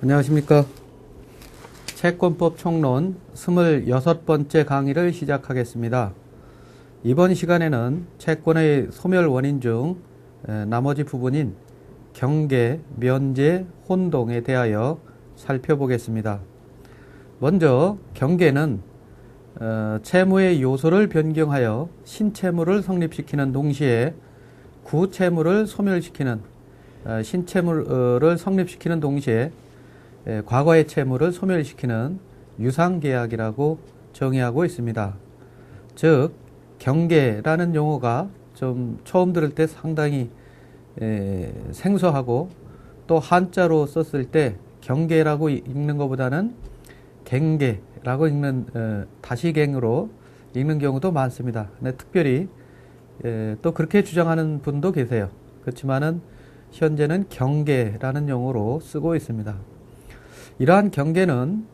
안녕하십니까. 채권법 총론 26번째 강의를 시작하겠습니다. 이번 시간에는 채권의 소멸 원인 중 나머지 부분인 경계, 면제, 혼동에 대하여 살펴보겠습니다. 먼저 경계는 채무의 요소를 변경하여 신채무를 성립시키는 동시에 구채무를 소멸시키는 신채무를 성립시키는 동시에 과거의 채무를 소멸시키는 유상계약이라고 정의하고 있습니다. 즉 경계라는 용어가 좀 처음 들을 때 상당히 생소하고 또 한자로 썼을 때 경계라고 읽는 것보다는 갱계라고 읽는 다시갱으로 읽는 경우도 많습니다. 근데 특별히 또 그렇게 주장하는 분도 계세요. 그렇지만은 현재는 경계라는 용어로 쓰고 있습니다. 이러한 경계는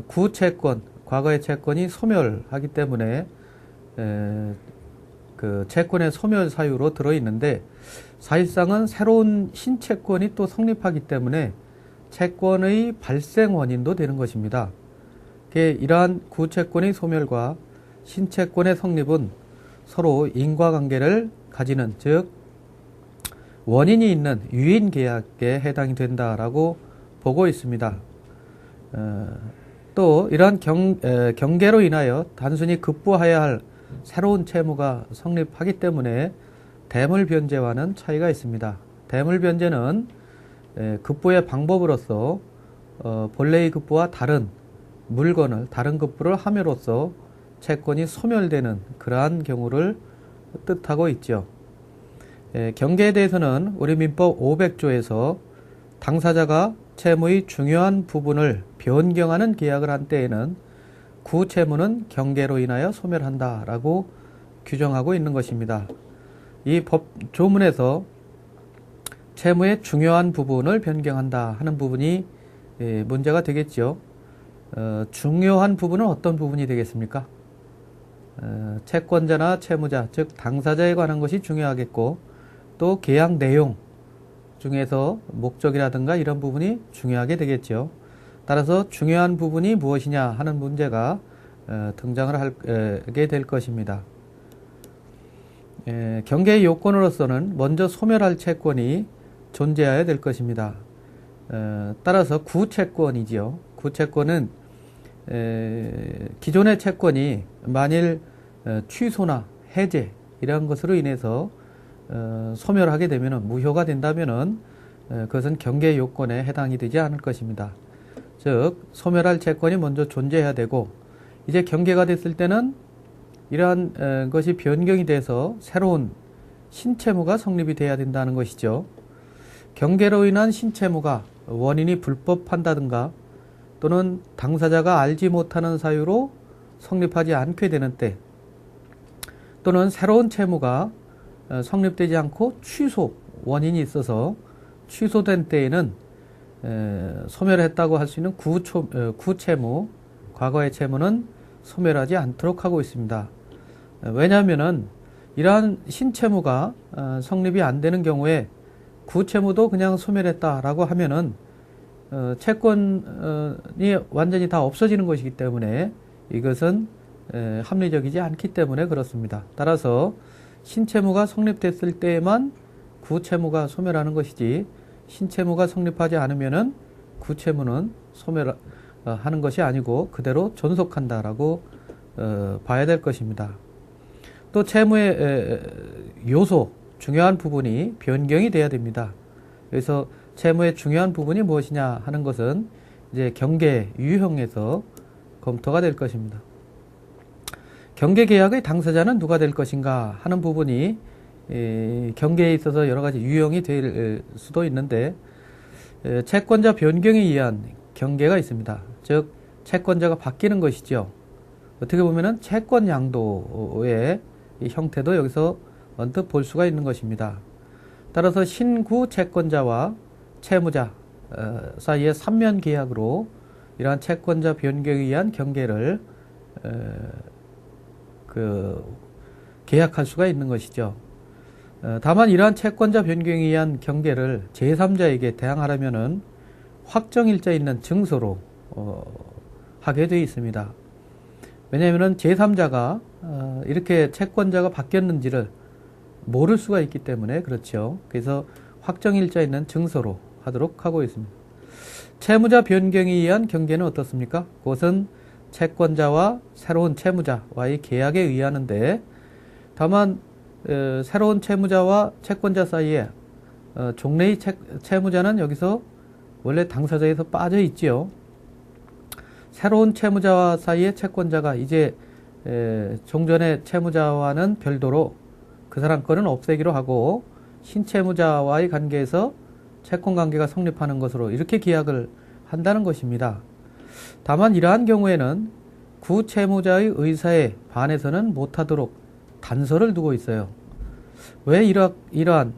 구채권, 과거의 채권이 소멸하기 때문에 그 채권의 소멸 사유로 들어있는데 사실상은 새로운 신채권이 또 성립하기 때문에 채권의 발생 원인도 되는 것입니다. 이러한 구채권의 소멸과 신채권의 성립은 서로 인과관계를 가지는, 즉 원인이 있는 유인계약에 해당이 된다라고 보고 있습니다. 또 이러한 경계로 인하여 단순히 급부해야 할 새로운 채무가 성립하기 때문에 대물변제와는 차이가 있습니다. 대물변제는 급부의 방법으로서 본래의 급부와 다른 물건을, 다른 급부를 함으로써 채권이 소멸되는 그러한 경우를 뜻하고 있죠. 경계에 대해서는 우리 민법 500조에서 당사자가 채무의 중요한 부분을 변경하는 계약을 한 때에는 구채무는 경계로 인하여 소멸한다라고 규정하고 있는 것입니다. 이 법 조문에서 채무의 중요한 부분을 변경한다 하는 부분이 문제가 되겠죠. 중요한 부분은 어떤 부분이 되겠습니까? 채권자나 채무자, 즉 당사자에 관한 것이 중요하겠고 또 계약 내용 중에서 목적이라든가 이런 부분이 중요하게 되겠죠. 따라서 중요한 부분이 무엇이냐 하는 문제가 등장을 하게 될 것입니다. 경계의 요건으로서는 먼저 소멸할 채권이 존재해야 될 것입니다. 따라서 구채권이지요. 구채권은 기존의 채권이 만일 취소나 해제 이런 것으로 인해서 소멸하게 되면 무효가 된다면은 그것은 경계 요건에 해당이 되지 않을 것입니다. 즉 소멸할 채권이 먼저 존재해야 되고 이제 경계가 됐을 때는 이러한 것이 변경이 돼서 새로운 신채무가 성립이 돼야 된다는 것이죠. 경계로 인한 신채무가 원인이 불법한다든가 또는 당사자가 알지 못하는 사유로 성립하지 않게 되는 때 또는 새로운 채무가 성립되지 않고 취소 원인이 있어서 취소된 때에는 소멸했다고 할 수 있는 구채무, 과거의 채무는 소멸하지 않도록 하고 있습니다. 왜냐하면은 이러한 신채무가 성립이 안 되는 경우에 구채무도 그냥 소멸했다라고 하면은 채권이 완전히 다 없어지는 것이기 때문에 이것은 합리적이지 않기 때문에 그렇습니다. 따라서 신채무가 성립됐을 때에만 구채무가 소멸하는 것이지 신채무가 성립하지 않으면은 구채무는 소멸하는 것이 아니고 그대로 존속한다라고 봐야 될 것입니다. 또 채무의 요소, 중요한 부분이 변경이 돼야 됩니다. 그래서 채무의 중요한 부분이 무엇이냐 하는 것은 이제 경계 유형에서 검토가 될 것입니다. 경계계약의 당사자는 누가 될 것인가 하는 부분이 경계에 있어서 여러 가지 유형이 될 수도 있는데 채권자 변경에 의한 경계가 있습니다. 즉 채권자가 바뀌는 것이죠. 어떻게 보면은 채권 양도의 형태도 여기서 언뜻 볼 수가 있는 것입니다. 따라서 신구 채권자와 채무자 사이의 3면 계약으로 이러한 채권자 변경에 의한 경계를 계약할 수가 있는 것이죠. 다만 이러한 채권자 변경에 의한 경계를 제3자에게 대항하려면은 확정일자 있는 증서로 하게 되어 있습니다. 왜냐하면 제3자가 이렇게 채권자가 바뀌었는지를 모를 수가 있기 때문에 그렇죠. 그래서 확정일자 있는 증서로 하도록 하고 있습니다. 채무자 변경에 의한 경계는 어떻습니까? 그것은 채권자와 새로운 채무자와의 계약에 의하는데, 다만 새로운 채무자와 채권자 사이에 종래의 채무자는 여기서 원래 당사자에서 빠져 있지요. 새로운 채무자와 사이의 채권자가 이제 종전의 채무자와는 별도로 그 사람 거는 없애기로 하고 신채무자와의 관계에서 채권관계가 성립하는 것으로 이렇게 계약을 한다는 것입니다. 다만 이러한 경우에는 구채무자의 의사에 반해서는 못하도록 단서를 두고 있어요. 왜 이러한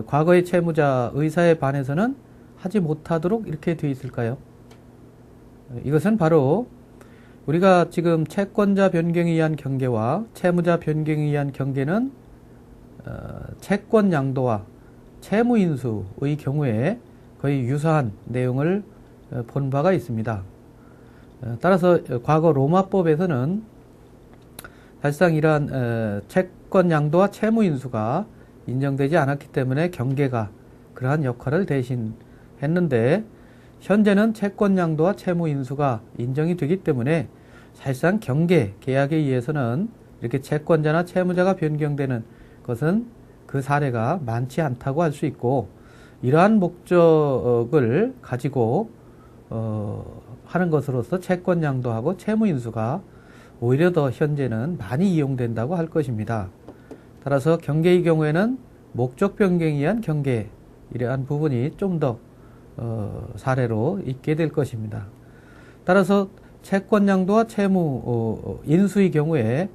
과거의 채무자 의사에 반해서는 하지 못하도록 이렇게 되어 있을까요? 이것은 바로 우리가 지금 채권자 변경에 의한 경계와 채무자 변경에 의한 경계는 채권 양도와 채무 인수의 경우에 거의 유사한 내용을 본 바가 있습니다. 따라서 과거 로마법에서는 사실상 이러한 채권 양도와 채무 인수가 인정되지 않았기 때문에 경계가 그러한 역할을 대신했는데, 현재는 채권 양도와 채무 인수가 인정이 되기 때문에 사실상 경계 계약에 의해서는 이렇게 채권자나 채무자가 변경되는 것은 그 사례가 많지 않다고 할 수 있고, 이러한 목적을 가지고 하는 것으로서 채권 양도하고 채무 인수가 오히려 더 현재는 많이 이용된다고 할 것입니다. 따라서 경계의 경우에는 목적 변경에 의한 경계, 이러한 부분이 좀 더 사례로 있게 될 것입니다. 따라서 채권 양도와 채무 인수의 경우에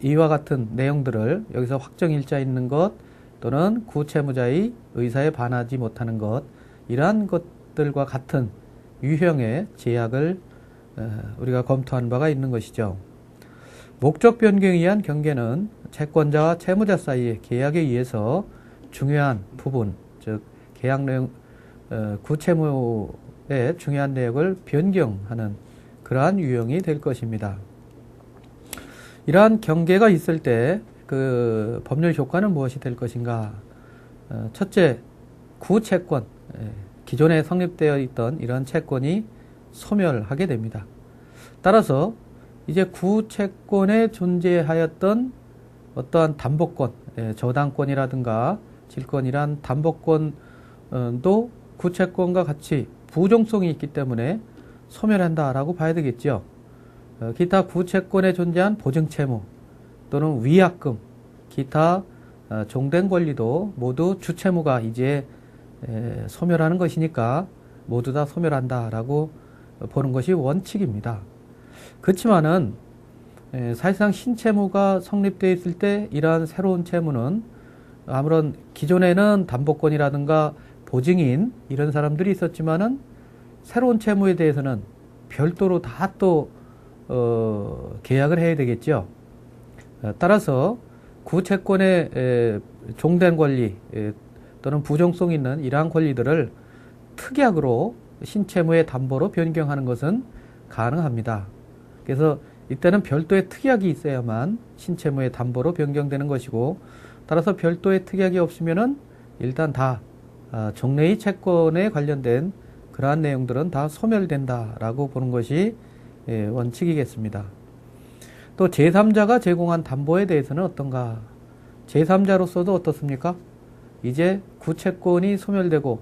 이와 같은 내용들을 여기서 확정일자 있는 것 또는 구채무자의 의사에 반하지 못하는 것, 이러한 것들과 같은 유형의 제약을 우리가 검토한 바가 있는 것이죠. 목적 변경에 의한 경계는 채권자와 채무자 사이의 계약에 의해서 중요한 부분, 즉 계약 내용, 구채무의 중요한 내역을 변경하는 그러한 유형이 될 것입니다. 이러한 경계가 있을 때 그 법률 효과는 무엇이 될 것인가? 첫째, 구채권, 기존에 성립되어 있던 이런 채권이 소멸하게 됩니다. 따라서 이제 구채권에 존재하였던 어떠한 담보권, 저당권이라든가 질권이란 담보권도 구채권과 같이 부종성이 있기 때문에 소멸한다라고 봐야 되겠죠. 기타 구채권에 존재한 보증채무 또는 위약금, 기타 종된 권리도 모두 주채무가 이제 소멸하는 것이니까 모두 다 소멸한다라고 보는 것이 원칙입니다. 그렇지만은 사실상 신채무가 성립되어 있을 때 이러한 새로운 채무는 아무런 기존에는 담보권이라든가 보증인 이런 사람들이 있었지만은 새로운 채무에 대해서는 별도로 다 또 계약을 해야 되겠죠. 따라서 구채권의 종된 권리 또는 부종성 있는 이러한 권리들을 특약으로 신채무의 담보로 변경하는 것은 가능합니다. 그래서 이때는 별도의 특약이 있어야만 신채무의 담보로 변경되는 것이고, 따라서 별도의 특약이 없으면은 일단 다 종래의 채권에 관련된 그러한 내용들은 다 소멸된다라고 보는 것이 원칙이겠습니다. 또 제3자가 제공한 담보에 대해서는 어떤가? 제3자로서도 어떻습니까? 이제 구채권이 소멸되고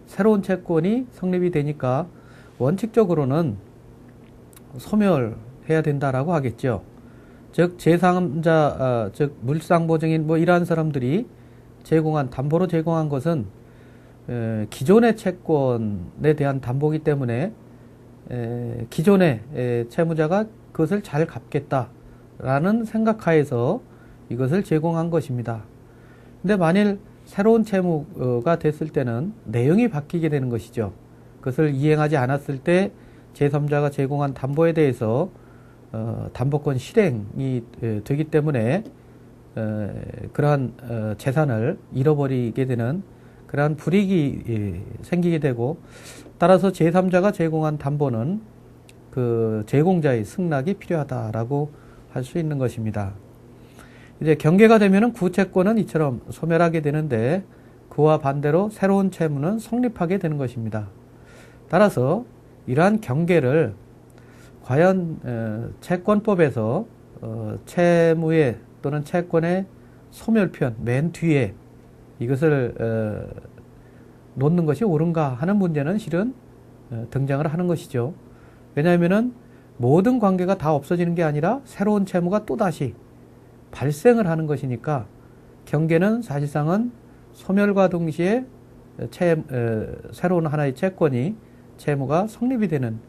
새로운 채권이 성립이 되니까 원칙적으로는 소멸해야 된다라고 하겠죠. 즉 제3자, 즉 물상보증인 뭐 이러한 사람들이 제공한 담보로 제공한 것은 기존의 채권에 대한 담보이기 때문에 기존의 채무자가 그것을 잘 갚겠다라는 생각하에서 이것을 제공한 것입니다. 근데 만일 새로운 채무가 됐을 때는 내용이 바뀌게 되는 것이죠. 그것을 이행하지 않았을 때 제3자가 제공한 담보에 대해서 담보권 실행이 되기 때문에 그러한 재산을 잃어버리게 되는 그러한 불이익이 생기게 되고, 따라서 제3자가 제공한 담보는 그 제공자의 승낙이 필요하다라고 할 수 있는 것입니다. 이제 경계가 되면은 구채권은 이처럼 소멸하게 되는데, 그와 반대로 새로운 채무는 성립하게 되는 것입니다. 따라서 이러한 경계를 과연 채권법에서 채무의 또는 채권의 소멸편 맨 뒤에 이것을 놓는 것이 옳은가 하는 문제는 실은 등장을 하는 것이죠. 왜냐하면은 모든 관계가 다 없어지는 게 아니라 새로운 채무가 또다시 발생을 하는 것이니까 경계는 사실상은 소멸과 동시에 새로운 하나의 채권이 채무가 성립이 되는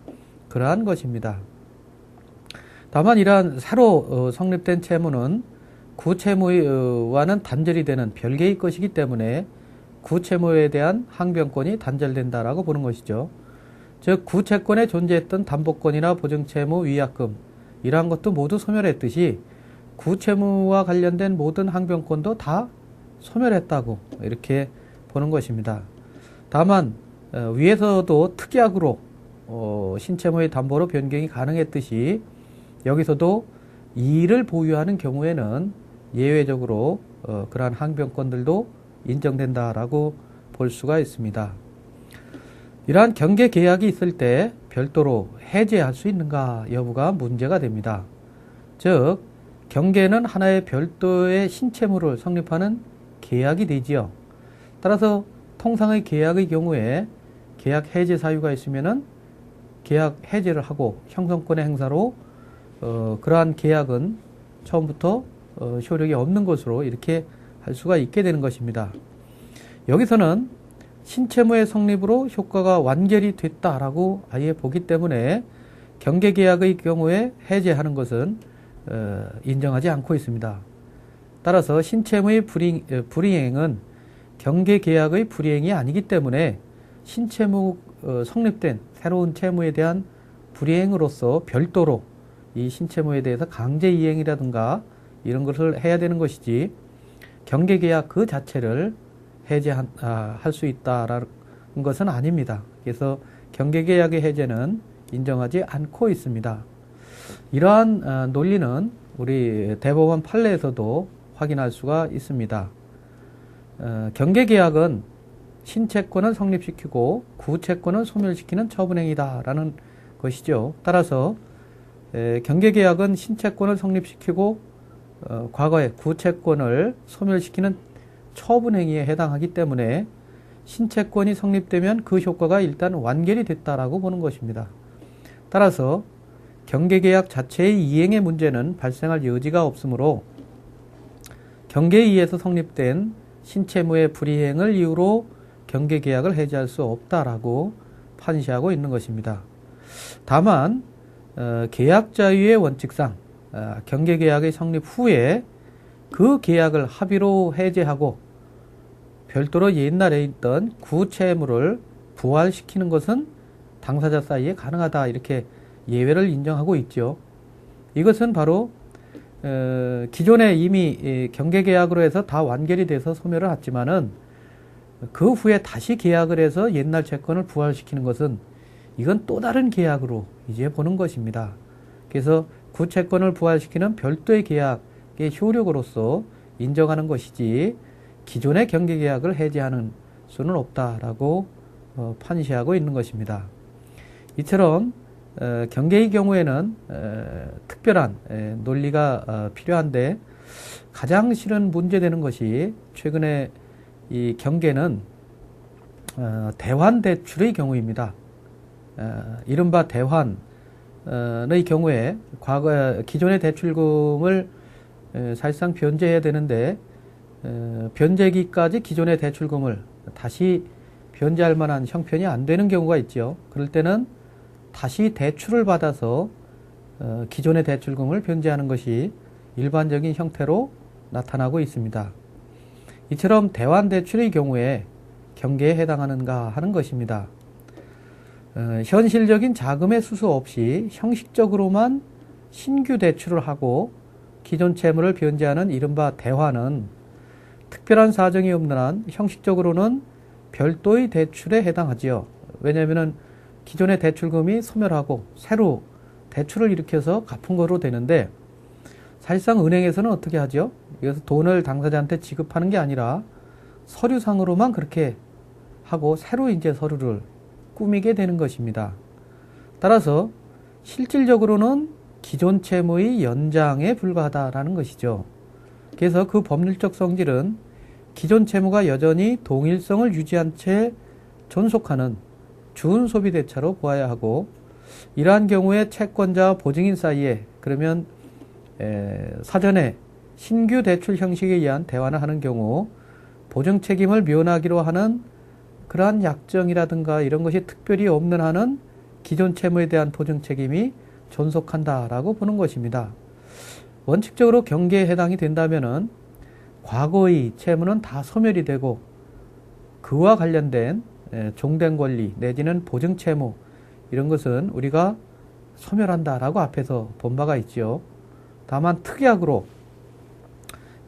그러한 것입니다. 다만 이러한 새로 성립된 채무는 구채무와는 단절이 되는 별개의 것이기 때문에 구채무에 대한 항변권이 단절된다라고 보는 것이죠. 즉 구채권에 존재했던 담보권이나 보증채무, 위약금 이러한 것도 모두 소멸했듯이 구채무와 관련된 모든 항변권도 다 소멸했다고 이렇게 보는 것입니다. 다만 위에서도 특약으로 신채무의 담보로 변경이 가능했듯이 여기서도 이의를 보유하는 경우에는 예외적으로 그러한 항변권들도 인정된다라고 볼 수가 있습니다. 이러한 경계 계약이 있을 때 별도로 해제할 수 있는가 여부가 문제가 됩니다. 즉 경계는 하나의 별도의 신채무를 성립하는 계약이 되지요. 따라서 통상의 계약의 경우에 계약 해제 사유가 있으면은 계약 해제를 하고 형성권의 행사로 그러한 계약은 처음부터 효력이 없는 것으로 이렇게 할 수가 있게 되는 것입니다. 여기서는 신채무의 성립으로 효과가 완결이 됐다라고 아예 보기 때문에 경계계약의 경우에 해제하는 것은 인정하지 않고 있습니다. 따라서 신채무의 불이행은 경계계약의 불이행이 아니기 때문에 신채무 성립된 새로운 채무에 대한 불이행으로서 별도로 이 신채무에 대해서 강제이행이라든가 이런 것을 해야 되는 것이지 경계계약 그 자체를 해제할 수 있다라는 것은 아닙니다. 그래서 경계계약의 해제는 인정하지 않고 있습니다. 이러한 논리는 우리 대법원 판례에서도 확인할 수가 있습니다. 경계계약은 신채권을 성립시키고 구채권을 소멸시키는 처분행위다라는 것이죠. 따라서 경계계약은 신채권을 성립시키고 과거에 구채권을 소멸시키는 처분행위에 해당하기 때문에 신채권이 성립되면 그 효과가 일단 완결이 됐다라고 보는 것입니다. 따라서 경계계약 자체의 이행의 문제는 발생할 여지가 없으므로 경계에 의해서 성립된 신채무의 불이행을 이유로 경계계약을 해제할 수 없다라고 판시하고 있는 것입니다. 다만 계약 자유의 원칙상 경계계약의 성립 후에 그 계약을 합의로 해제하고 별도로 옛날에 있던 구채무를 부활시키는 것은 당사자 사이에 가능하다 이렇게 예외를 인정하고 있죠. 이것은 바로 기존에 이미 경계계약으로 해서 다 완결이 돼서 소멸을 했지만은 그 후에 다시 계약을 해서 옛날 채권을 부활시키는 것은 이건 또 다른 계약으로 이제 보는 것입니다. 그래서 구채권을 부활시키는 별도의 계약의 효력으로서 인정하는 것이지 기존의 경계계약을 해제하는 수는 없다라고 판시하고 있는 것입니다. 이처럼 경계의 경우에는 특별한 논리가 필요한데 가장 실은 문제되는 것이 최근에 이 경계는 대환대출의 경우입니다. 이른바 대환의 경우에 과거 기존의 대출금을 사실상 변제해야 되는데 변제기까지 기존의 대출금을 다시 변제할 만한 형편이 안 되는 경우가 있죠. 그럴 때는 다시 대출을 받아서 기존의 대출금을 변제하는 것이 일반적인 형태로 나타나고 있습니다. 이처럼 대환대출의 경우에 경계에 해당하는가 하는 것입니다. 현실적인 자금의 수수 없이 형식적으로만 신규 대출을 하고 기존 채무를 변제하는 이른바 대환은 특별한 사정이 없는 한 형식적으로는 별도의 대출에 해당하지요. 왜냐하면 기존의 대출금이 소멸하고 새로 대출을 일으켜서 갚은 거로 되는데, 사실상 은행에서는 어떻게 하죠? 이것을 돈을 당사자한테 지급하는 게 아니라 서류상으로만 그렇게 하고 새로 이제 서류를 꾸미게 되는 것입니다. 따라서 실질적으로는 기존 채무의 연장에 불과하다라는 것이죠. 그래서 그 법률적 성질은 기존 채무가 여전히 동일성을 유지한 채 존속하는 준소비대차로 보아야 하고, 이러한 경우에 채권자와 보증인 사이에 그러면 사전에 신규 대출 형식에 의한 대환을 하는 경우 보증 책임을 면하기로 하는 그러한 약정이라든가 이런 것이 특별히 없는 한은 기존 채무에 대한 보증 책임이 존속한다라고 보는 것입니다. 원칙적으로 경계에 해당이 된다면은 과거의 채무는 다 소멸이 되고 그와 관련된 종된 권리 내지는 보증 채무 이런 것은 우리가 소멸한다라고 앞에서 본 바가 있죠. 다만 특약으로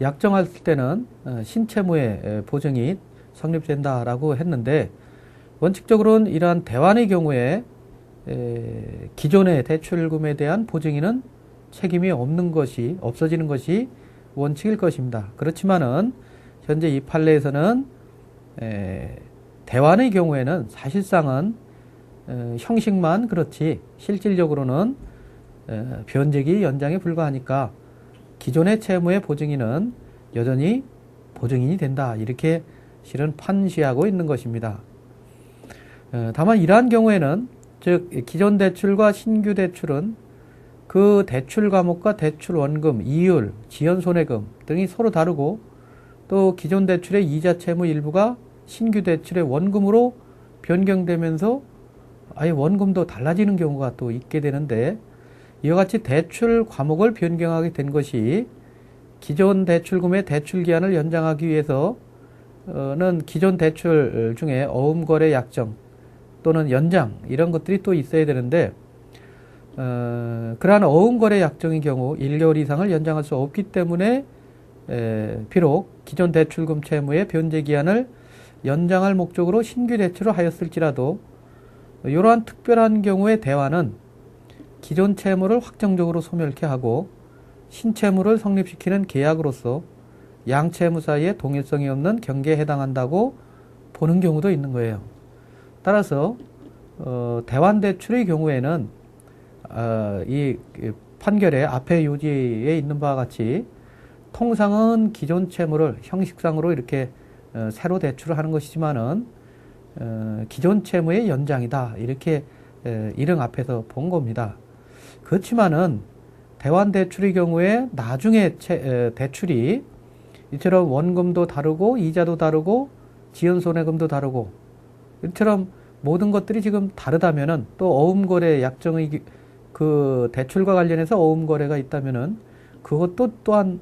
약정할 때는 신채무의 보증이 성립된다라고 했는데, 원칙적으로는 이러한 대환의 경우에 기존의 대출금에 대한 보증인은 책임이 없어지는 것이 원칙일 것입니다. 그렇지만은 현재 이 판례에서는 대환의 경우에는 사실상은 형식만 그렇지 실질적으로는 변제기 연장에 불과하니까 기존의 채무의 보증인은 여전히 보증인이 된다, 이렇게 실은 판시하고 있는 것입니다. 다만 이러한 경우에는 즉 기존 대출과 신규 대출은 그 대출 과목과 대출 원금, 이율, 지연 손해금 등이 서로 다르고, 또 기존 대출의 이자 채무 일부가 신규 대출의 원금으로 변경되면서 아예 원금도 달라지는 경우가 또 있게 되는데, 이와 같이 대출 과목을 변경하게 된 것이 기존 대출금의 대출 기한을 연장하기 위해서는 기존 대출 중에 어음거래 약정 또는 연장 이런 것들이 또 있어야 되는데, 그러한 어음거래 약정의 경우 1개월 이상을 연장할 수 없기 때문에 비록 기존 대출금 채무의 변제 기한을 연장할 목적으로 신규 대출을 하였을지라도 이러한 특별한 경우의 대환은 기존 채무를 확정적으로 소멸케 하고 신채무를 성립시키는 계약으로서 양채무 사이에 동일성이 없는 경계에 해당한다고 보는 경우도 있는 거예요. 따라서 대환대출의 경우에는 이 판결의 앞에 요지에 있는 바와 같이 통상은 기존 채무를 형식상으로 이렇게 새로 대출을 하는 것이지만은 기존 채무의 연장이다, 이렇게 일흥 앞에서 본 겁니다. 그렇지만은 대환대출의 경우에 나중에 대출이 이처럼 원금도 다르고 이자도 다르고 지연손해금도 다르고 이처럼 모든 것들이 지금 다르다면은, 또 어음거래 약정의 그 대출과 관련해서 어음거래가 있다면은 그것도 또한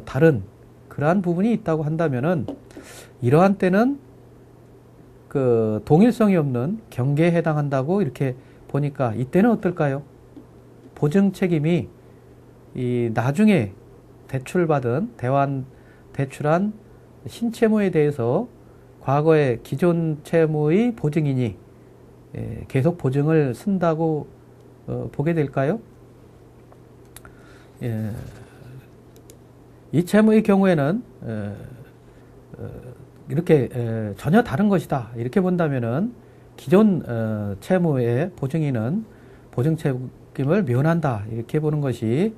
다른 그러한 부분이 있다고 한다면은, 이러한 때는 그 동일성이 없는 경계에 해당한다고 이렇게 보니까 이때는 어떨까요? 보증 책임이 이 나중에 대출받은 대출한 신채무에 대해서 과거의 기존 채무의 보증인이 계속 보증을 쓴다고 보게 될까요? 이 채무의 경우에는 이렇게 전혀 다른 것이다, 이렇게 본다면은 기존 채무의 보증인은 보증 책임을 면한다, 이렇게 보는 것이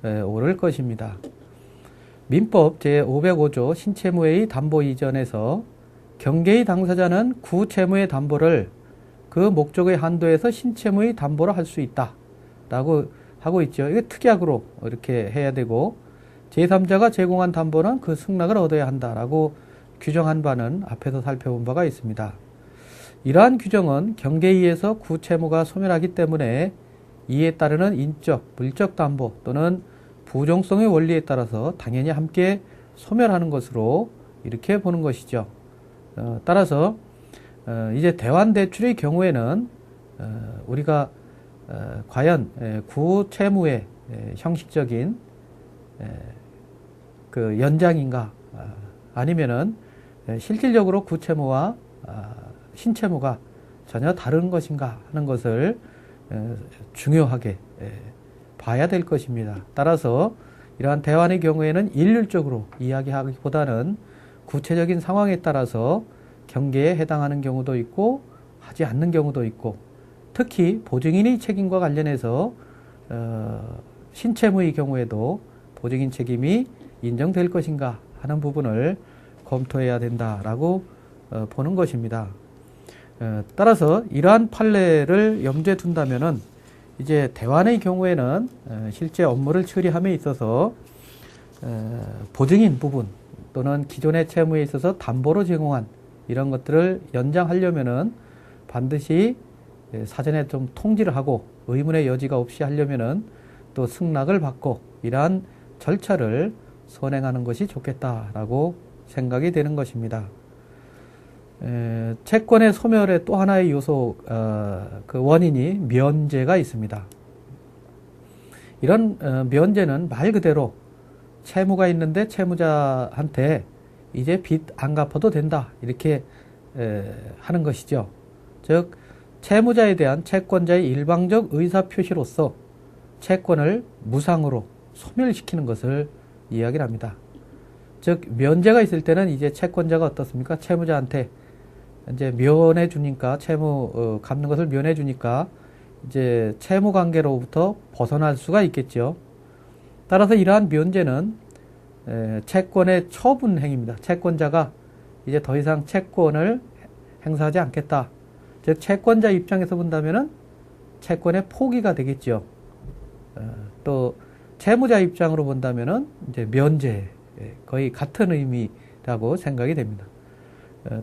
옳을 것입니다. 민법 제505조 신채무의 담보 이전에서 경계의 당사자는 구채무의 담보를 그 목적의 한도에서 신채무의 담보로 할 수 있다 라고 하고 있죠. 이게 특약으로 이렇게 해야 되고, 제3자가 제공한 담보는 그 승낙을 얻어야 한다라고 규정한 바는 앞에서 살펴본 바가 있습니다. 이러한 규정은 경계에 의해서 구채무가 소멸하기 때문에 이에 따르는 인적, 물적 담보 또는 부종성의 원리에 따라서 당연히 함께 소멸하는 것으로 이렇게 보는 것이죠. 따라서 이제 대환대출의 경우에는 우리가 과연 구채무의 형식적인 그 연장인가, 아니면은 실질적으로 구채무와 신채무가 전혀 다른 것인가 하는 것을 중요하게 봐야 될 것입니다. 따라서 이러한 대환의 경우에는 일률적으로 이야기하기보다는 구체적인 상황에 따라서 경계에 해당하는 경우도 있고 하지 않는 경우도 있고, 특히 보증인의 책임과 관련해서 신채무의 경우에도 보증인 책임이 인정될 것인가 하는 부분을 검토해야 된다라고 보는 것입니다. 따라서 이러한 판례를 염두에 둔다면은 이제 대환의 경우에는 실제 업무를 처리함에 있어서 보증인 부분 또는 기존의 채무에 있어서 담보로 제공한 이런 것들을 연장하려면은 반드시 사전에 좀 통지를 하고 의문의 여지가 없이 하려면은 또 승낙을 받고 이러한 절차를 선행하는 것이 좋겠다라고 생각이 되는 것입니다. 채권의 소멸의 또 하나의 요소, 그 원인이 면제가 있습니다. 이런 면제는 말 그대로 채무가 있는데 채무자한테 이제 빚 안 갚아도 된다 이렇게 하는 것이죠. 즉 채무자에 대한 채권자의 일방적 의사표시로서 채권을 무상으로 소멸시키는 것을 이야기를 합니다. 즉 면제가 있을 때는 이제 채권자가 어떻습니까? 채무자한테 이제 면해 주니까 채무 갚는 것을 면해 주니까 이제 채무 관계로부터 벗어날 수가 있겠죠. 따라서 이러한 면제는 채권의 처분 행위입니다. 채권자가 이제 더 이상 채권을 행사하지 않겠다. 즉 채권자 입장에서 본다면은 채권의 포기가 되겠죠. 또 채무자 입장으로 본다면은 이제 면제, 거의 같은 의미라고 생각이 됩니다.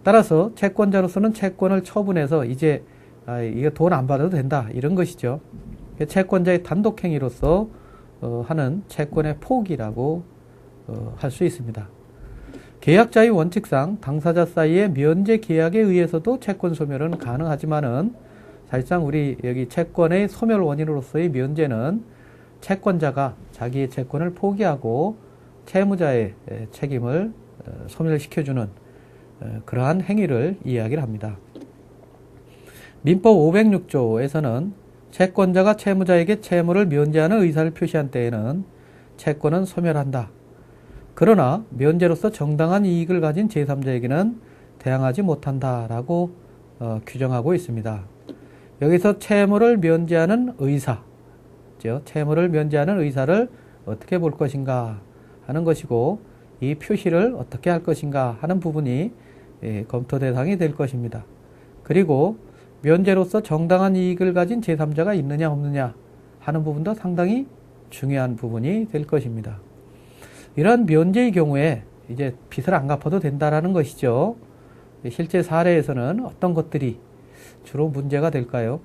따라서 채권자로서는 채권을 처분해서 이제 이거 돈 안 받아도 된다 이런 것이죠. 채권자의 단독 행위로서 하는 채권의 포기라고 할 수 있습니다. 계약자의 원칙상 당사자 사이의 면제 계약에 의해서도 채권 소멸은 가능하지만은 사실상 우리 여기 채권의 소멸 원인으로서의 면제는 채권자가 자기의 채권을 포기하고 채무자의 책임을 소멸시켜주는 그러한 행위를 이야기를 합니다. 민법 506조에서는 채권자가 채무자에게 채무를 면제하는 의사를 표시한 때에는 채권은 소멸한다. 그러나 면제로서 정당한 이익을 가진 제3자에게는 대항하지 못한다라고 규정하고 있습니다. 여기서 채무를 면제하는 의사, 채무를 면제하는 의사를 어떻게 볼 것인가 하는 것이고 이 표시를 어떻게 할 것인가 하는 부분이 검토 대상이 될 것입니다. 그리고 면제로서 정당한 이익을 가진 제3자가 있느냐 없느냐 하는 부분도 상당히 중요한 부분이 될 것입니다. 이런 면제의 경우에 이제 빚을 안 갚아도 된다라는 것이죠. 실제 사례에서는 어떤 것들이 주로 문제가 될까요?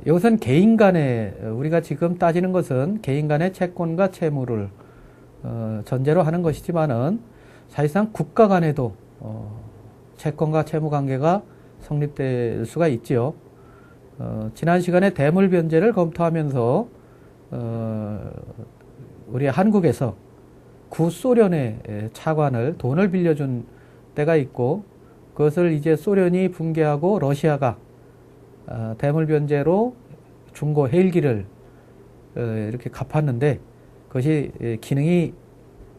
이것은 개인 간의, 우리가 지금 따지는 것은 개인 간의 채권과 채무를 전제로 하는 것이지만은 사실상 국가 간에도 채권과 채무 관계가 성립될 수가 있지요. 지난 시간에 대물 변제를 검토하면서 우리 한국에서 구소련의 차관을 돈을 빌려준 때가 있고 그것을 이제 소련이 붕괴하고 러시아가 대물 변제로 중고 헬기를 이렇게 갚았는데 그것이 기능이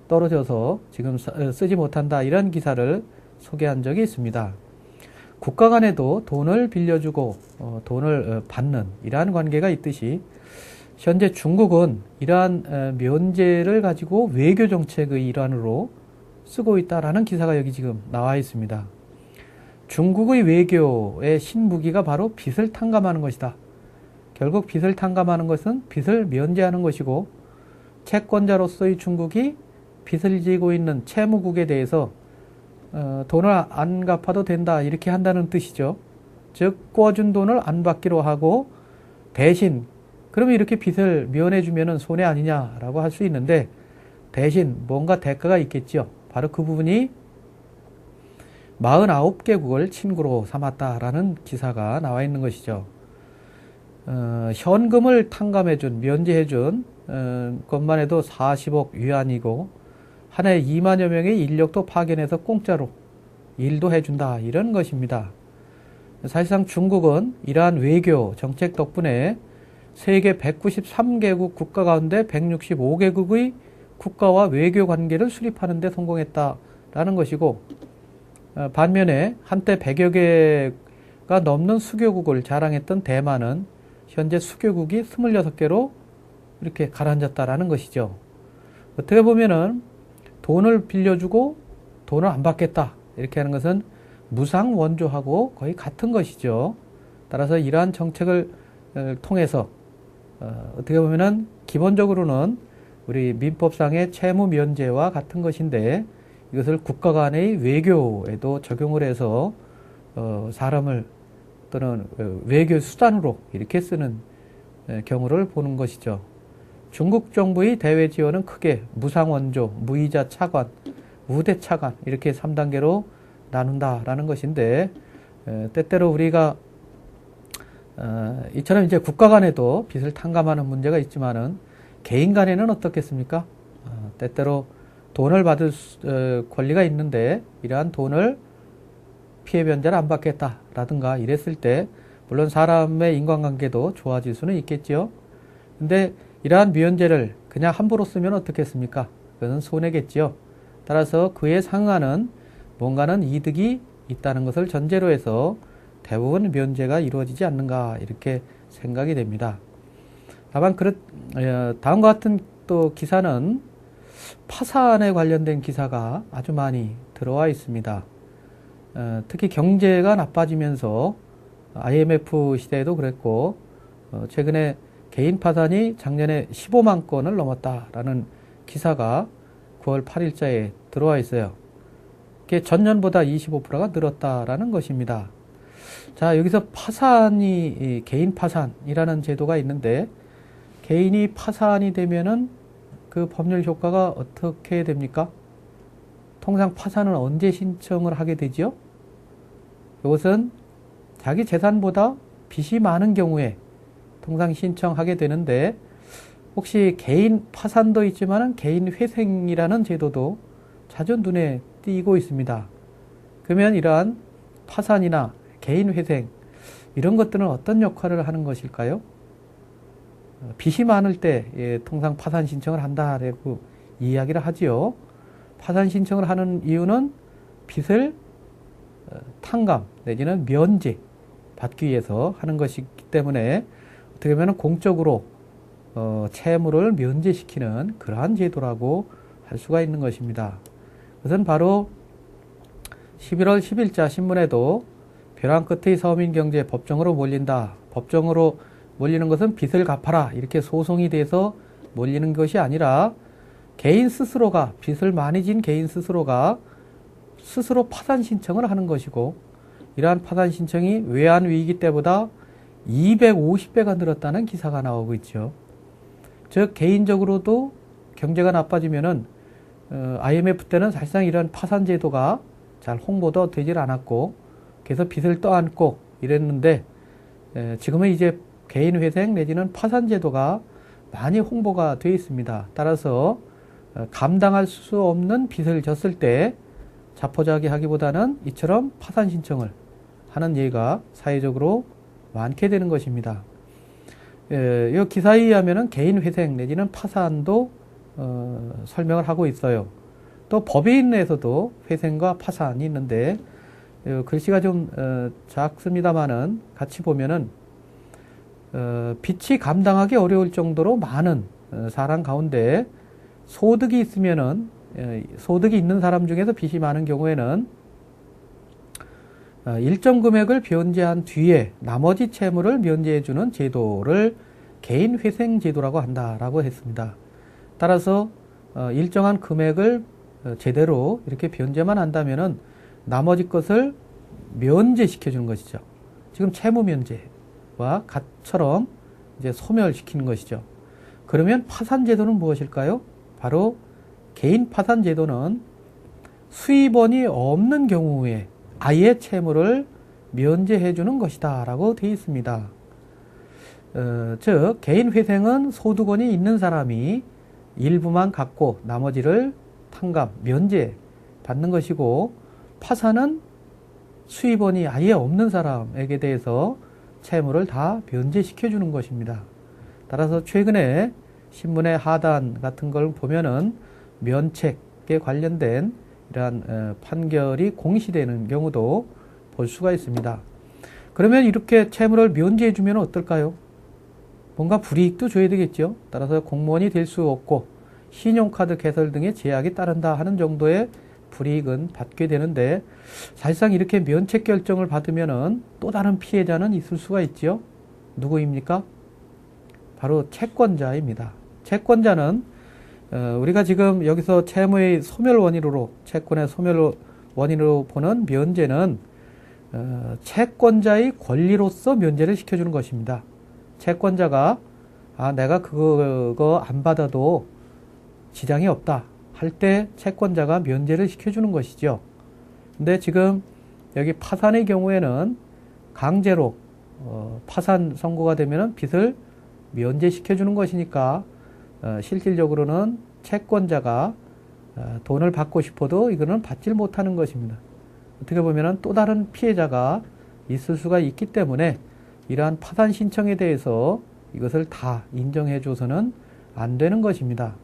떨어져서 지금 쓰지 못한다 이런 기사를 소개한 적이 있습니다. 국가 간에도 돈을 빌려주고 돈을 받는 이러한 관계가 있듯이 현재 중국은 이러한 면제를 가지고 외교 정책의 일환으로 쓰고 있다라는 기사가 여기 지금 나와 있습니다. 중국의 외교의 신무기가 바로 빚을 탕감하는 것이다. 결국 빚을 탕감하는 것은 빚을 면제하는 것이고 채권자로서의 중국이 빚을 지고 있는 채무국에 대해서 돈을 안 갚아도 된다 이렇게 한다는 뜻이죠. 즉 꿔준 돈을 안 받기로 하고 대신 그러면 이렇게 빚을 면해주면 손해 아니냐라고 할 수 있는데 대신 뭔가 대가가 있겠죠. 바로 그 부분이 49개국을 친구로 삼았다라는 기사가 나와 있는 것이죠. 현금을 탕감해준, 면제해준 것만 해도 40억 위안이고 한 해 2만여 명의 인력도 파견해서 공짜로 일도 해준다. 이런 것입니다. 사실상 중국은 이러한 외교 정책 덕분에 세계 193개국 국가 가운데 165개국의 국가와 외교 관계를 수립하는 데 성공했다라는 것이고, 반면에 한때 100여 개가 넘는 수교국을 자랑했던 대만은 현재 수교국이 26개로 이렇게 가라앉았다라는 것이죠. 어떻게 보면은 돈을 빌려주고 돈을 안 받겠다 이렇게 하는 것은 무상 원조하고 거의 같은 것이죠. 따라서 이러한 정책을 통해서 어떻게 보면은 기본적으로는 우리 민법상의 채무 면제와 같은 것인데, 이것을 국가 간의 외교에도 적용을 해서 사람을 또는 외교 수단으로 이렇게 쓰는 경우를 보는 것이죠. 중국 정부의 대외 지원은 크게 무상 원조, 무이자 차관, 우대 차관 이렇게 3단계로 나눈다라는 것인데, 때때로 우리가 이처럼 이제 국가 간에도 빚을 탕감하는 문제가 있지만은 개인 간에는 어떻겠습니까? 때때로 돈을 받을 권리가 있는데 이러한 돈을 피해 변제를 안 받겠다라든가 이랬을 때 물론 사람의 인간관계도 좋아질 수는 있겠죠. 근데 이러한 면제를 그냥 함부로 쓰면 어떻겠습니까? 그것은 손해겠지요. 따라서 그에 상응하는 뭔가는 이득이 있다는 것을 전제로 해서 대부분 면제가 이루어지지 않는가 이렇게 생각이 됩니다. 다만 다음과 같은 또 기사는 파산에 관련된 기사가 아주 많이 들어와 있습니다. 특히 경제가 나빠지면서 IMF 시대에도 그랬고, 최근에 개인 파산이 작년에 15만 건을 넘었다라는 기사가 9월 8일자에 들어와 있어요. 그게 전년보다 25%가 늘었다라는 것입니다. 자, 여기서 개인 파산이라는 제도가 있는데, 개인이 파산이 되면은 그 법률 효과가 어떻게 됩니까? 통상 파산은 언제 신청을 하게 되지요? 이것은 자기 재산보다 빚이 많은 경우에 통상 신청하게 되는데, 혹시 개인 파산도 있지만 개인 회생이라는 제도도 자주 눈에 띄고 있습니다. 그러면 이러한 파산이나 개인 회생 이런 것들은 어떤 역할을 하는 것일까요? 빚이 많을 때 통상 파산 신청을 한다라고 이야기를 하지요. 파산 신청을 하는 이유는 빚을 탕감 내지는 면제 받기 위해서 하는 것이기 때문에 어떻게 보면 공적으로 채무를 면제시키는 그러한 제도라고 할 수가 있는 것입니다. 그것은 바로 11월 10일자 신문에도 벼랑 끝의 서민경제 법정으로 몰린다. 법정으로 몰리는 것은 빚을 갚아라 이렇게 소송이 돼서 몰리는 것이 아니라 개인 스스로가, 빚을 많이 진 개인 스스로가 스스로 파산 신청을 하는 것이고, 이러한 파산 신청이 외환위기 때보다 250배가 늘었다는 기사가 나오고 있죠. 즉 개인적으로도 경제가 나빠지면은 IMF 때는 사실상 이런 파산 제도가 잘 홍보도 되질 않았고 그래서 빚을 떠안고 이랬는데, 지금은 이제 개인 회생 내지는 파산 제도가 많이 홍보가 되어 있습니다. 따라서 감당할 수 없는 빚을 졌을 때 자포자기 하기보다는 이처럼 파산 신청을 하는 예가 사회적으로 많게 되는 것입니다. 이 기사에 의하면 개인 회생 내지는 파산도 설명을 하고 있어요. 또 법인에서도 회생과 파산이 있는데, 글씨가 좀 작습니다만은 같이 보면은 빚이 감당하기 어려울 정도로 많은 사람 가운데 소득이 있으면은, 소득이 있는 사람 중에서 빚이 많은 경우에는 일정 금액을 변제한 뒤에 나머지 채무를 면제해주는 제도를 개인 회생 제도라고 한다라고 했습니다. 따라서 일정한 금액을 제대로 이렇게 변제만 한다면은 나머지 것을 면제시켜주는 것이죠. 지금 채무 면제와 같처럼 이제 소멸시키는 것이죠. 그러면 파산 제도는 무엇일까요? 바로 개인 파산 제도는 수입원이 없는 경우에 아예 채무를 면제해 주는 것이다 라고 되어 있습니다. 즉 개인 회생은 소득원이 있는 사람이 일부만 갖고 나머지를 상감, 면제 받는 것이고, 파산은 수입원이 아예 없는 사람에게 대해서 채무를 다 면제시켜 주는 것입니다. 따라서 최근에 신문의 하단 같은 걸 보면은 면책에 관련된 이러한 판결이 공시되는 경우도 볼 수가 있습니다. 그러면 이렇게 채무를 면제해 주면 어떨까요? 뭔가 불이익도 줘야 되겠죠. 따라서 공무원이 될 수 없고 신용카드 개설 등의 제약이 따른다 하는 정도의 불이익은 받게 되는데, 사실상 이렇게 면책 결정을 받으면은 또 다른 피해자는 있을 수가 있죠. 누구입니까? 바로 채권자입니다. 채권자는 우리가 지금 여기서 채무의 소멸 원인으로, 채권의 소멸 원인으로 보는 면제는 채권자의 권리로서 면제를 시켜주는 것입니다. 채권자가 내가 그거 안 받아도 지장이 없다 할 때 채권자가 면제를 시켜주는 것이죠. 근데 지금 여기 파산의 경우에는 강제로 파산 선고가 되면 빚을 면제시켜주는 것이니까 실질적으로는 채권자가 돈을 받고 싶어도 이거는 받질 못하는 것입니다. 어떻게 보면 또 다른 피해자가 있을 수가 있기 때문에 이러한 파산 신청에 대해서 이것을 다 인정해 줘서는 안 되는 것입니다.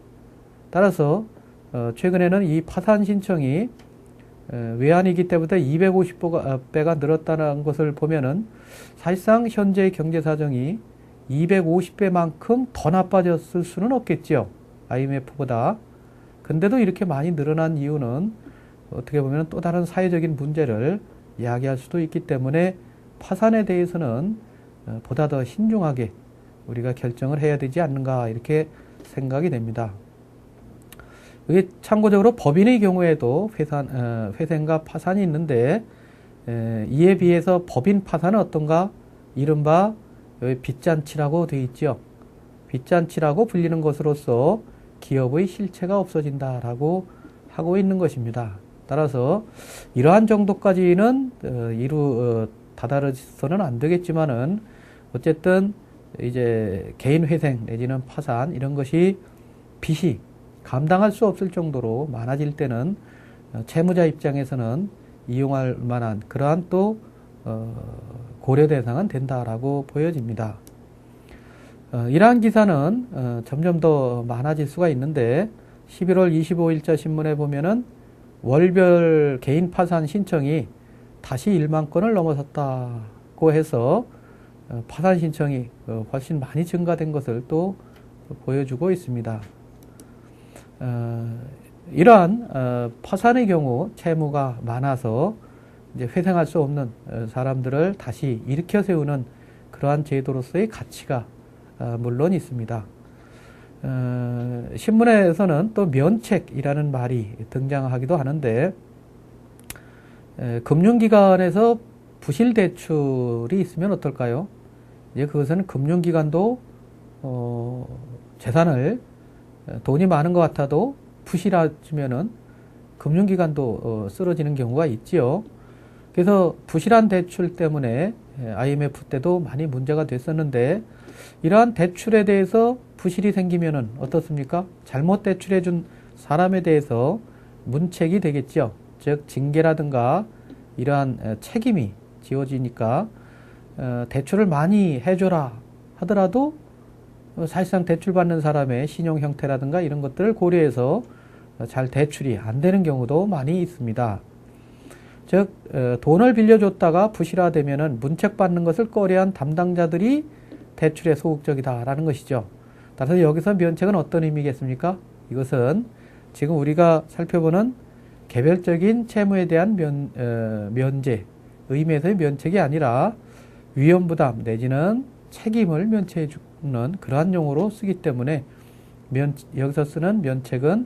따라서 최근에는 이 파산 신청이 외환위기 때부터 250배가 늘었다는 것을 보면은 사실상 현재의 경제 사정이 250배만큼 더 나빠졌을 수는 없겠죠. IMF보다. 근데도 이렇게 많이 늘어난 이유는 어떻게 보면 또 다른 사회적인 문제를 이야기할 수도 있기 때문에 파산에 대해서는 보다 더 신중하게 우리가 결정을 해야 되지 않는가, 이렇게 생각이 됩니다. 이게 참고적으로 법인의 경우에도 회생과 파산이 있는데, 이에 비해서 법인 파산은 어떤가? 이른바 빚잔치라고 되어 있죠. 빚잔치라고 불리는 것으로서 기업의 실체가 없어진다라고 하고 있는 것입니다. 따라서 이러한 정도까지는 다다르서는 안 되겠지만은 어쨌든 이제 개인 회생 내지는 파산 이런 것이 빚이 감당할 수 없을 정도로 많아질 때는 채무자 입장에서는 이용할 만한 그러한 또 고려 대상은 된다라고 보여집니다. 이러한 기사는 점점 더 많아질 수가 있는데, 11월 25일자 신문에 보면은 월별 개인 파산 신청이 다시 1만 건을 넘어섰다고 해서 파산 신청이 훨씬 많이 증가된 것을 또 보여주고 있습니다. 이러한 파산의 경우 채무가 많아서 이제 회생할 수 없는 사람들을 다시 일으켜 세우는 그러한 제도로서의 가치가 물론 있습니다. 신문에서는 또 면책이라는 말이 등장하기도 하는데, 금융기관에서 부실 대출이 있으면 어떨까요? 이제 그것은 금융기관도 재산을 돈이 많은 것 같아도 부실해지면은 금융기관도 쓰러지는 경우가 있지요. 그래서 부실한 대출 때문에 IMF 때도 많이 문제가 됐었는데, 이러한 대출에 대해서 부실이 생기면은 어떻습니까? 잘못 대출해 준 사람에 대해서 문책이 되겠죠. 즉 징계라든가 이러한 책임이 지어지니까 대출을 많이 해줘라 하더라도 사실상 대출받는 사람의 신용 형태라든가 이런 것들을 고려해서 잘 대출이 안 되는 경우도 많이 있습니다. 즉 돈을 빌려줬다가 부실화되면은 문책받는 것을 꺼려한 담당자들이 대출에 소극적이다라는 것이죠. 따라서 여기서 면책은 어떤 의미겠습니까? 이것은 지금 우리가 살펴보는 개별적인 채무에 대한 면제, 의미에서의 면책이 아니라 위험부담 내지는 책임을 면책해 주는 그러한 용어로 쓰기 때문에 여기서 쓰는 면책은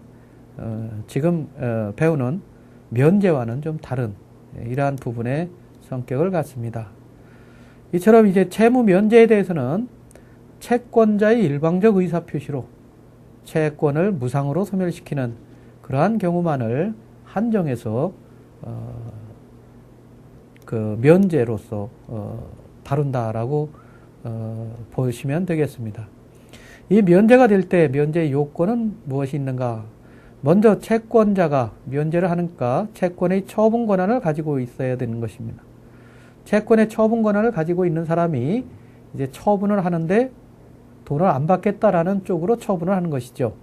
지금 배우는 면제와는 좀 다른 이러한 부분의 성격을 갖습니다. 이처럼 이제 채무 면제에 대해서는 채권자의 일방적 의사표시로 채권을 무상으로 소멸시키는 그러한 경우만을 한정해서 그 면제로서 다룬다라고 보시면 되겠습니다. 이 면제가 될 때 면제의 요건은 무엇이 있는가? 먼저 채권자가 면제를 하니까 채권의 처분 권한을 가지고 있어야 되는 것입니다. 채권의 처분 권한을 가지고 있는 사람이 이제 처분을 하는데 돈을 안 받겠다라는 쪽으로 처분을 하는 것이죠.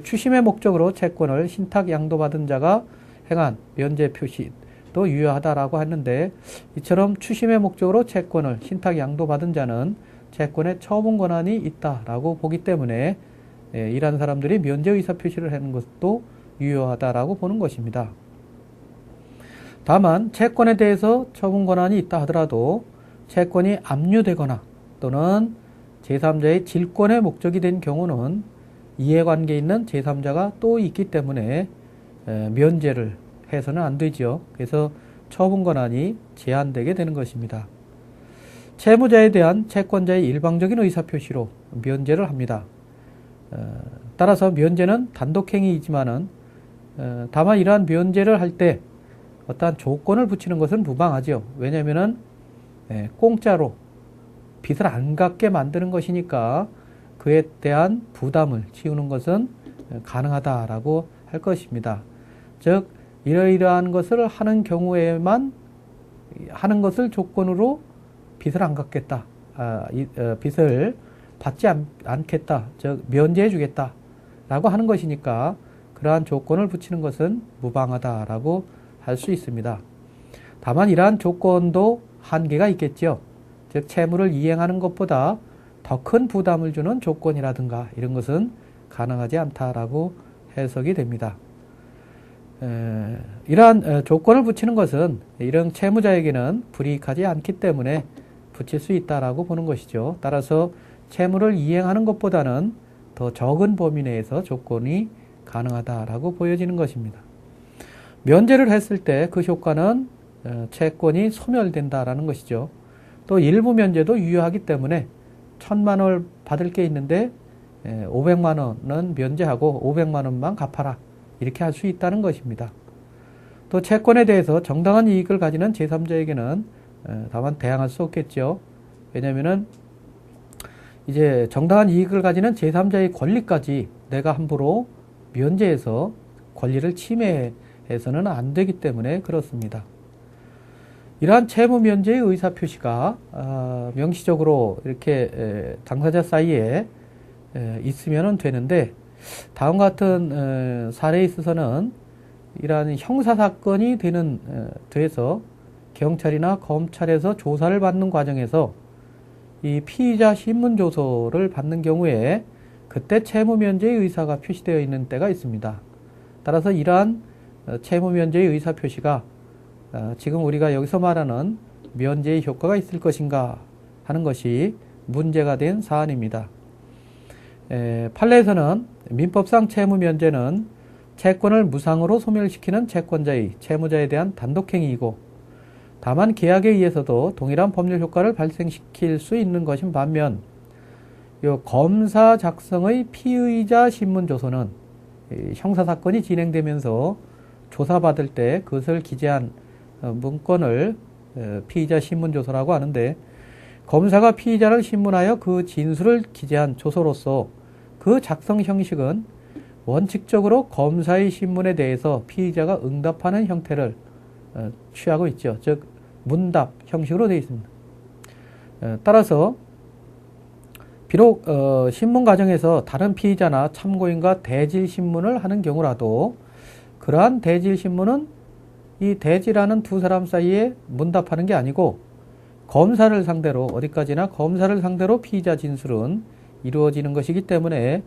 추심의 목적으로 채권을 신탁 양도받은 자가 행한 면제 표시도 유효하다라고 했는데, 이처럼 추심의 목적으로 채권을 신탁 양도받은 자는 채권의 처분 권한이 있다라고 보기 때문에 이러한 사람들이 면제 의사 표시를 하는 것도 유효하다라고 보는 것입니다. 다만 채권에 대해서 처분 권한이 있다 하더라도 채권이 압류되거나 또는 제3자의 질권의 목적이 된 경우는 이해관계에 있는 제3자가 또 있기 때문에 면제를 해서는 안 되죠. 그래서 처분 권한이 제한되게 되는 것입니다. 채무자에 대한 채권자의 일방적인 의사표시로 면제를 합니다. 따라서 면제는 단독행위이지만은 다만 이러한 면제를 할 때 어떠한 조건을 붙이는 것은 무방하죠. 왜냐하면은 공짜로 빚을 안 갚게 만드는 것이니까 그에 대한 부담을 지우는 것은 가능하다라고 할 것입니다. 즉 이러이러한 것을 하는 경우에만 하는 것을 조건으로 빚을 안 갚겠다, 빚을 받지 않겠다, 즉 면제해 주겠다 라고 하는 것이니까 그러한 조건을 붙이는 것은 무방하다라고 할 수 있습니다. 다만 이러한 조건도 한계가 있겠죠. 즉 채무를 이행하는 것보다 더 큰 부담을 주는 조건이라든가 이런 것은 가능하지 않다라고 해석이 됩니다. 이러한 조건을 붙이는 것은 이런 채무자에게는 불이익하지 않기 때문에 붙일 수 있다라고 보는 것이죠. 따라서 채무를 이행하는 것보다는 더 적은 범위 내에서 조건이 가능하다라고 보여지는 것입니다. 면제를 했을 때 그 효과는 채권이 소멸된다라는 것이죠. 또 일부 면제도 유효하기 때문에 1,000만 원을 받을 게 있는데 500만 원은 면제하고 500만 원만 갚아라, 이렇게 할 수 있다는 것입니다. 또 채권에 대해서 정당한 이익을 가지는 제3자에게는 다만 대항할 수 없겠죠. 왜냐하면은 이제 정당한 이익을 가지는 제3자의 권리까지 내가 함부로 면제해서 권리를 침해해서는 안 되기 때문에 그렇습니다. 이러한 채무 면제의 의사 표시가 명시적으로 이렇게 당사자 사이에 있으면 되는데, 다음 같은 사례에 있어서는 이러한 형사사건이 돼서 경찰이나 검찰에서 조사를 받는 과정에서 이 피의자 신문조서를 받는 경우에 그때 채무면제의 의사가 표시되어 있는 때가 있습니다. 따라서 이러한 채무면제의 의사 표시가 지금 우리가 여기서 말하는 면제의 효과가 있을 것인가 하는 것이 문제가 된 사안입니다. 판례에서는 민법상 채무면제는 채권을 무상으로 소멸시키는 채권자의 채무자에 대한 단독행위이고, 다만 계약에 의해서도 동일한 법률 효과를 발생시킬 수 있는 것인 반면, 검사 작성의 피의자 신문조서는 형사사건이 진행되면서 조사받을 때 그것을 기재한 문건을 피의자 신문조서라고 하는데, 검사가 피의자를 신문하여 그 진술을 기재한 조서로서 그 작성 형식은 원칙적으로 검사의 신문에 대해서 피의자가 응답하는 형태를 취하고 있죠. 즉 문답 형식으로 되어 있습니다. 따라서 비록 신문 과정에서 다른 피의자나 참고인과 대질 신문을 하는 경우라도 그러한 대질 신문은 이 대질하는 두 사람 사이에 문답하는 게 아니고 검사를 상대로, 어디까지나 검사를 상대로 피의자 진술은 이루어지는 것이기 때문에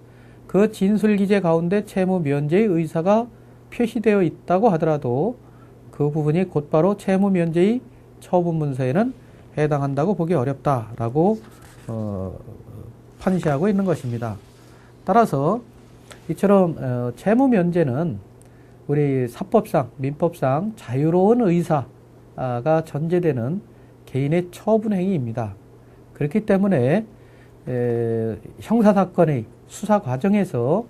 그 진술 기재 가운데 채무 면제의 의사가 표시되어 있다고 하더라도 그 부분이 곧바로 채무 면제의 처분 문서에는 해당한다고 보기 어렵다라고 판시하고 있는 것입니다. 따라서 이처럼 채무 면제는 우리 사법상, 민법상 자유로운 의사가 전제되는 개인의 처분 행위입니다. 그렇기 때문에 형사사건의 수사 과정에서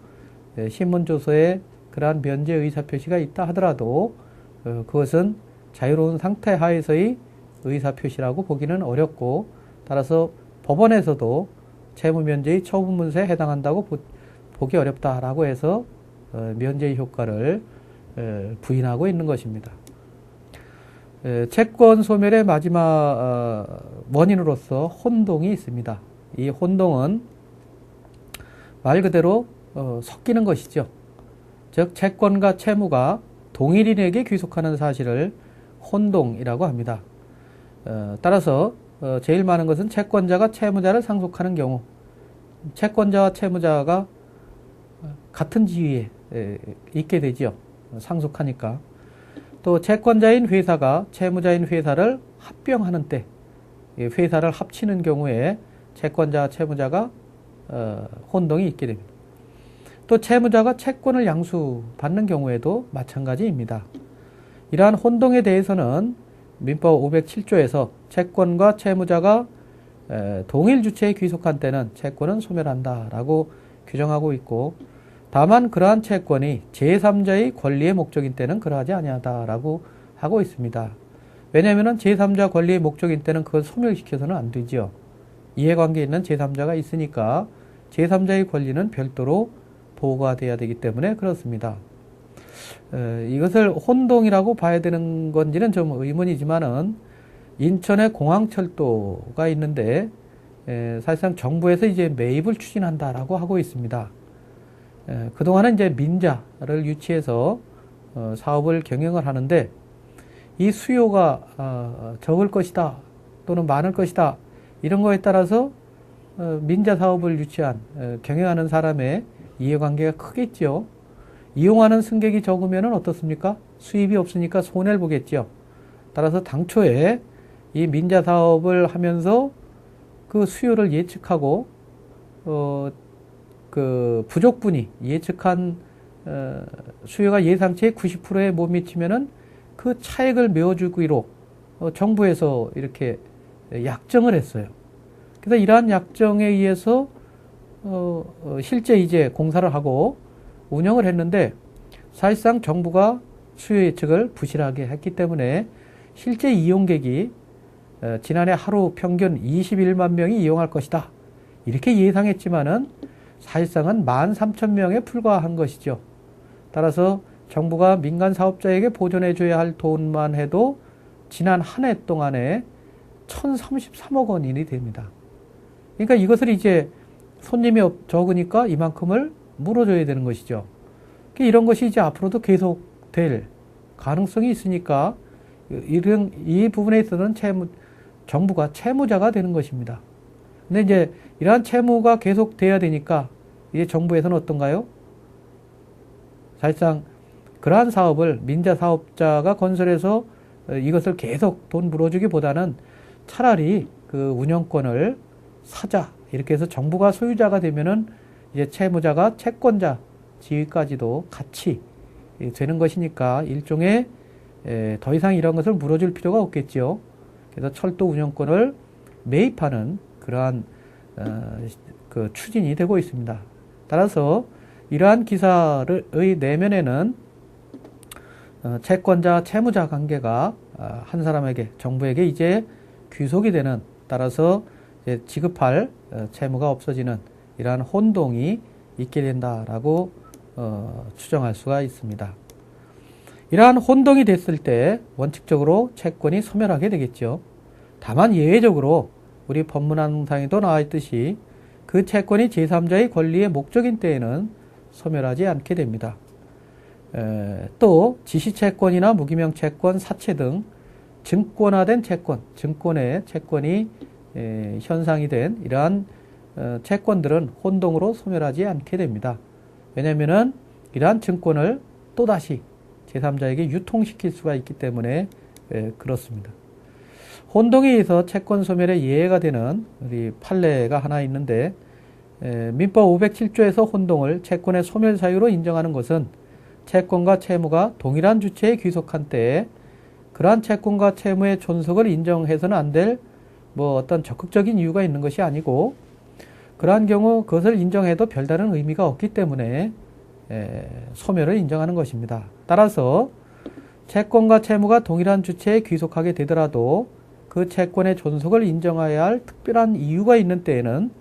신문조서에 그러한 면제 의사표시가 있다 하더라도 그것은 자유로운 상태 하에서의 의사표시라고 보기는 어렵고, 따라서 법원에서도 채무면제의 처분문서에 해당한다고 보기 어렵다라고 해서 면제 효과를 부인하고 있는 것입니다. 채권 소멸의 마지막 원인으로서 혼동이 있습니다. 이 혼동은 말 그대로 섞이는 것이죠. 즉 채권과 채무가 동일인에게 귀속하는 사실을 혼동이라고 합니다. 따라서 제일 많은 것은 채권자가 채무자를 상속하는 경우, 채권자와 채무자가 같은 지위에 있게 되지요. 상속하니까. 또 채권자인 회사가 채무자인 회사를 합병하는 때, 회사를 합치는 경우에 채권자와 채무자가 혼동이 있게 됩니다. 또 채무자가 채권을 양수받는 경우에도 마찬가지입니다. 이러한 혼동에 대해서는 민법 507조에서 채권과 채무자가 동일 주체에 귀속한 때는 채권은 소멸한다라고 규정하고 있고, 다만 그러한 채권이 제3자의 권리의 목적인 때는 그러하지 아니하다라고 하고 있습니다. 왜냐하면 제3자 권리의 목적인 때는 그걸 소멸시켜서는 안 되죠. 이해관계에 있는 제3자가 있으니까 제3자의 권리는 별도로 보호가 돼야 되기 때문에 그렇습니다. 이것을 혼동이라고 봐야 되는 건지는 좀 의문이지만은 인천에 공항철도가 있는데 사실상 정부에서 이제 매입을 추진한다라고 하고 있습니다. 그동안은 이제 민자를 유치해서 사업을 경영을 하는데 이 수요가 적을 것이다 또는 많을 것이다 이런 거에 따라서 민자 사업을 유치한 경영하는 사람의 이해관계가 크겠죠. 이용하는 승객이 적으면 어떻습니까? 수입이 없으니까 손해를 보겠죠. 따라서 당초에 이 민자 사업을 하면서 그 수요를 예측하고 그 부족분이 예측한 수요가 예상치의 90%에 못 미치면은 그 차액을 메워주기로 정부에서 이렇게 약정을 했어요. 그래서 이러한 약정에 의해서 실제 이제 공사를 하고 운영을 했는데 사실상 정부가 수요 예측을 부실하게 했기 때문에 실제 이용객이 지난해 하루 평균 21만 명이 이용할 것이다. 이렇게 예상했지만은 사실상은 13,000명에 불과한 것이죠. 따라서 정부가 민간 사업자에게 보존해줘야 할 돈만 해도 지난 한 해 동안에 1,033억 원이 됩니다. 그러니까 이것을 이제 손님이 적으니까 이만큼을 물어줘야 되는 것이죠. 이런 것이 이제 앞으로도 계속될 가능성이 있으니까 이 부분에 있어서는 정부가 채무자가 되는 것입니다. 근데 이제 이러한 채무가 계속돼야 되니까 이제 정부에서는 어떤가요? 사실상 그러한 사업을 민자 사업자가 건설해서 이것을 계속 돈 물어주기보다는 차라리 그 운영권을 사자 이렇게 해서 정부가 소유자가 되면은 이제 채무자가 채권자 지위까지도 같이 되는 것이니까 일종의 더 이상 이런 것을 물어줄 필요가 없겠죠. 그래서 철도 운영권을 매입하는 그러한 그 추진이 되고 있습니다. 따라서 이러한 기사의 내면에는 채권자 채무자 관계가 한 사람에게 정부에게 이제 귀속이 되는 따라서 이제 지급할 채무가 없어지는 이러한 혼동이 있게 된다라고 추정할 수가 있습니다. 이러한 혼동이 됐을 때 원칙적으로 채권이 소멸하게 되겠죠. 다만 예외적으로 우리 법문항상에도 나와 있듯이 그 채권이 제3자의 권리의 목적인 때에는 소멸하지 않게 됩니다. 또 지시채권이나 무기명 채권, 사채 등 증권화된 채권, 증권의 채권이 현상이 된 이러한 채권들은 혼동으로 소멸하지 않게 됩니다. 왜냐하면 이러한 증권을 또다시 제3자에게 유통시킬 수가 있기 때문에 그렇습니다. 혼동에 의해서 채권 소멸의 예외가 되는 우리 판례가 하나 있는데 민법 507조에서 혼동을 채권의 소멸 사유로 인정하는 것은 채권과 채무가 동일한 주체에 귀속한 때에 그러한 채권과 채무의 존속을 인정해서는 안 될 뭐 어떤 적극적인 이유가 있는 것이 아니고 그러한 경우 그것을 인정해도 별다른 의미가 없기 때문에 소멸을 인정하는 것입니다. 따라서 채권과 채무가 동일한 주체에 귀속하게 되더라도 그 채권의 존속을 인정해야 할 특별한 이유가 있는 때에는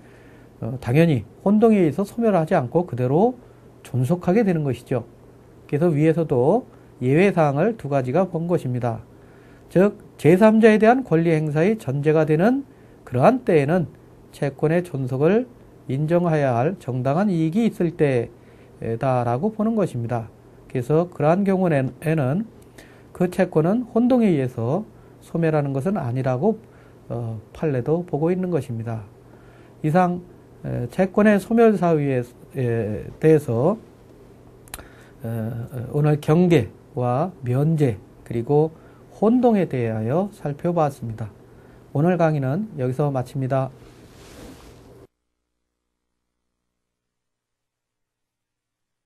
당연히 혼동에 의해서 소멸하지 않고 그대로 존속하게 되는 것이죠. 그래서 위에서도 예외사항을 두 가지가 본 것입니다. 즉 제3자에 대한 권리 행사의 전제가 되는 그러한 때에는 채권의 존속을 인정해야 할 정당한 이익이 있을 때다라고 보는 것입니다. 그래서 그러한 경우에는 그 채권은 혼동에 의해서 소멸하는 것은 아니라고 판례도 보고 있는 것입니다. 이상 채권의 소멸 사유에 대해서 오늘 경계와 면제 그리고 혼동에 대하여 살펴보았습니다. 오늘 강의는 여기서 마칩니다.